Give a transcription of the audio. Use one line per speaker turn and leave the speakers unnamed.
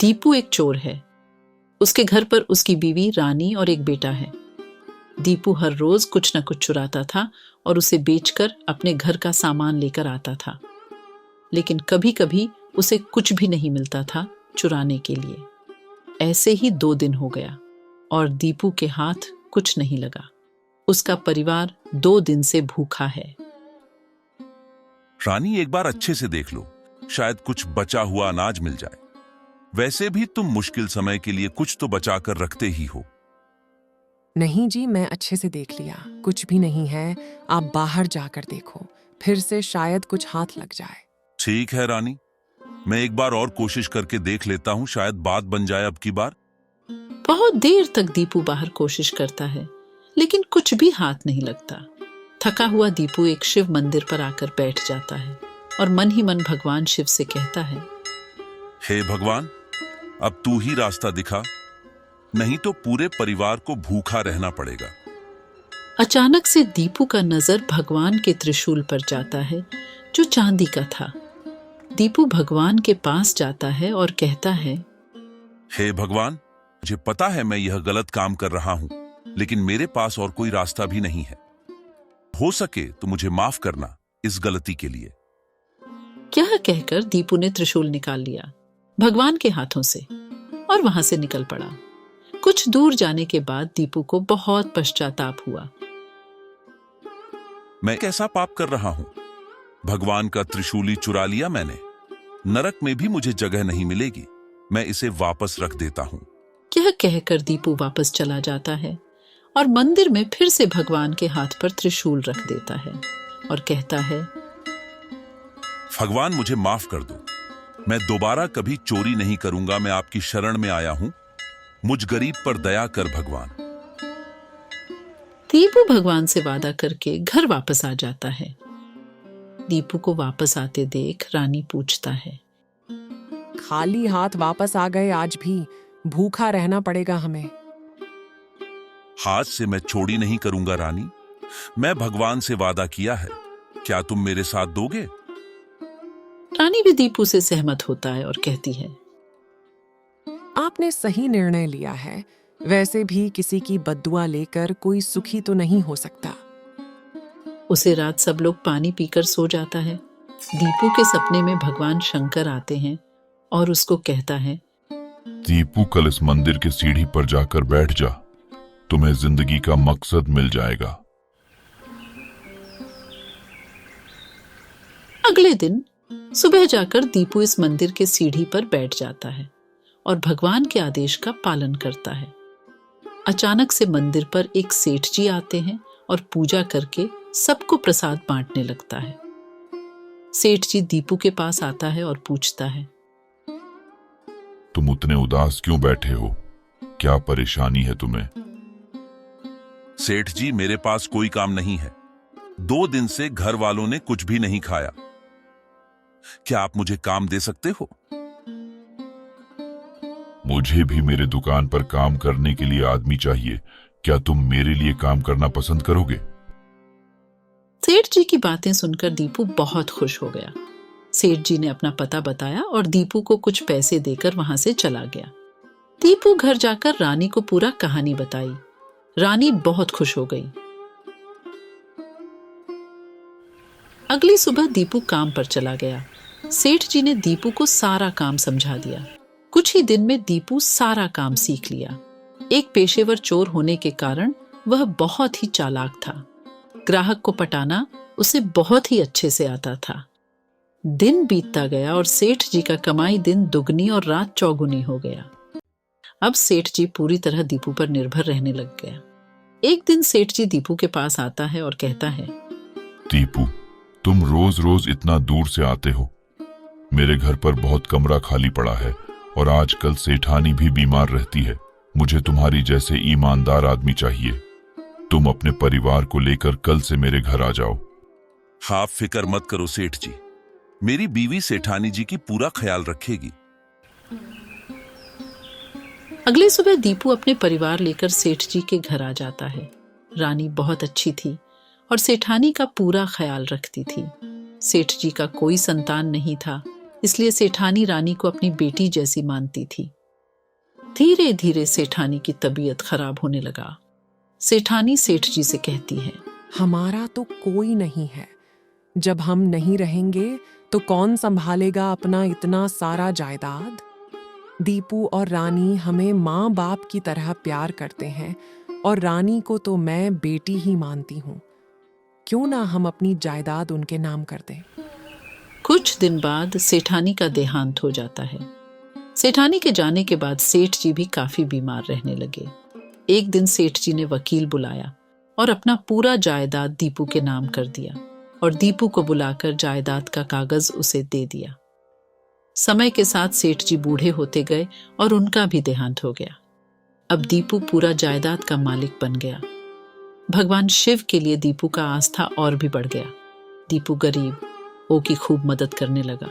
दीपू एक चोर है। उसके घर पर उसकी बीवी रानी और एक बेटा है। दीपू हर रोज कुछ न कुछ चुराता था और उसे बेचकर अपने घर का सामान लेकर आता था, लेकिन कभी कभी उसे कुछ भी नहीं मिलता था चुराने के लिए। ऐसे ही 2 दिन हो गया और दीपू के हाथ कुछ नहीं लगा। उसका परिवार 2 दिन से भूखा है।
रानी, एक बार अच्छे से देख लो, शायद कुछ बचा हुआ अनाज मिल जाए। वैसे भी तुम मुश्किल समय के लिए कुछ तो बचा कर रखते ही हो।
नहीं जी, मैं अच्छे से देख लिया, कुछ भी नहीं है। आप बाहर जाकर देखो, फिर से शायद कुछ हाथ लग जाए।
ठीक है रानी, मैं एक बार और कोशिश करके देख लेता हूँ, शायद बात बन जाए अब की बार।
बहुत देर तक दीपू बाहर कोशिश करता है, लेकिन कुछ भी हाथ नहीं लगता। थका हुआ दीपू एक शिव मंदिर पर आकर बैठ जाता है और मन ही मन भगवान शिव से कहता है,
हे भगवान, अब तू ही रास्ता दिखा, नहीं तो पूरे परिवार को भूखा रहना पड़ेगा।
अचानक से दीपू का नजर भगवान के त्रिशूल पर जाता है जो चांदी का था। दीपू भगवान के पास जाता है और कहता है,
हे भगवान, मुझे पता है मैं यह गलत काम कर रहा हूं, लेकिन मेरे पास और कोई रास्ता भी नहीं है। हो सके तो मुझे माफ करना इस गलती के लिए।
क्या कहकर दीपू ने त्रिशूल निकाल लिया भगवान के हाथों से और वहां से निकल पड़ा। कुछ दूर जाने के बाद दीपू को बहुत पश्चाताप हुआ।
मैं कैसा पाप कर रहा हूं? भगवान का त्रिशूली चुरा लिया मैंने। नरक में भी मुझे जगह नहीं मिलेगी, मैं इसे वापस रख देता हूं।
यह कहकर दीपू वापस चला जाता है और मंदिर में फिर से भगवान के हाथ पर त्रिशूल रख देता है और कहता है,
भगवान मुझे माफ कर दो, मैं दोबारा कभी चोरी नहीं करूंगा। मैं आपकी शरण में आया हूं, मुझ गरीब पर दया कर भगवान।
दीपू भगवान से वादा करके घर वापस आ जाता है। दीपू को वापस आते देख रानी पूछता है,
खाली हाथ वापस आ गए, आज भी भूखा रहना पड़ेगा हमें।
हाथ से मैं चोरी नहीं करूंगा रानी, मैं भगवान से वादा किया है, क्या तुम मेरे साथ दोगे?
रानी भी दीपू से सहमत होता है और कहती है,
आपने सही निर्णय लिया है। वैसे भी किसी की बद्दुआ लेकर कोई सुखी तो नहीं हो सकता।
उसे रात सब लोग पानी पीकर सो जाता है। दीपू के सपने में भगवान शंकर आते हैं और उसको कहता है,
दीपू, कल इस मंदिर के सीढ़ी पर जाकर बैठ जा, तुम्हें जिंदगी का मकसद मिल जाएगा।
अगले दिन सुबह जाकर दीपू इस मंदिर के सीढ़ी पर बैठ जाता है और भगवान के आदेश का पालन करता है। अचानक से मंदिर पर एक सेठ जी आते हैं और पूजा करके सबको प्रसाद बांटने लगता है। सेठ जी दीपू के पास आता है और पूछता है,
तुम उतने उदास क्यों बैठे हो? क्या परेशानी है तुम्हें?
सेठ जी, मेरे पास कोई काम नहीं है। 2 दिन से घर वालों ने कुछ भी नहीं खाया। क्या आप मुझे काम दे सकते हो?
मुझे भी मेरे दुकान पर काम करने के लिए आदमी चाहिए। क्या तुम मेरे लिए काम करना पसंद करोगे?
सेठ जी की बातें सुनकर दीपू बहुत खुश हो गया। सेठ जी ने अपना पता बताया और दीपू को कुछ पैसे देकर वहां से चला गया। दीपू घर जाकर रानी को पूरा कहानी बताई। रानी बहुत खुश हो गई। अगली सुबह दीपू काम पर चला गया। सेठ जी ने दीपू को सारा काम समझा दिया। कुछ ही दिन में दीपू सारा काम सीख लिया। एक पेशेवर चोर होने के कारण वह बहुत ही चालाक था। ग्राहक को पटाना उसे बहुत ही अच्छे से आता था। दिन बीतता गया और सेठ जी का कमाई दिन दुगनी और रात चौगुनी हो गया। अब सेठ जी पूरी तरह दीपू पर निर्भर रहने लग गया। एक दिन सेठ जी दीपू के पास आता है और कहता है,
दीपू, तुम रोज रोज इतना दूर से आते हो। मेरे घर पर बहुत कमरा खाली पड़ा है और आजकल सेठानी भी बीमार रहती है। मुझे तुम्हारी जैसे ईमानदार आदमी चाहिए। तुम अपने परिवार को लेकर कल से मेरे घर आ जाओ।
आप फिक्र मत करो सेठ जी, मेरी बीवी सेठानी जी की पूरा ख्याल रखेगी।
अगली सुबह दीपू अपने परिवार लेकर सेठ जी के घर आ जाता है। रानी बहुत अच्छी थी और सेठानी का पूरा ख्याल रखती थी। सेठ जी का कोई संतान नहीं था इसलिए सेठानी रानी को अपनी बेटी जैसी मानती थी। धीरे धीरे सेठानी की तबीयत खराब होने लगा। सेठानी सेठ जी से कहती है,
हमारा तो कोई नहीं है। जब हम नहीं रहेंगे तो कौन संभालेगा अपना इतना सारा जायदाद? दीपू और रानी हमें माँ बाप की तरह प्यार करते हैं और रानी को तो मैं बेटी ही मानती हूँ। क्यों ना हम अपनी जायदाद उनके नाम कर दें?
कुछ दिन बाद सेठानी का देहांत हो जाता है। सेठानी के जाने के बाद सेठ जी भी काफी बीमार रहने लगे। एक दिन सेठ जी ने वकील बुलाया और अपना पूरा जायदाद दीपू के नाम कर दिया और दीपू को बुलाकर जायदाद का कागज उसे दे दिया। समय के साथ सेठ जी बूढ़े होते गए और उनका भी देहांत हो गया। अब दीपू पूरा जायदाद का मालिक बन गया। भगवान शिव के लिए दीपू का आस्था और भी बढ़ गया। दीपू गरीब की खूब मदद करने लगा।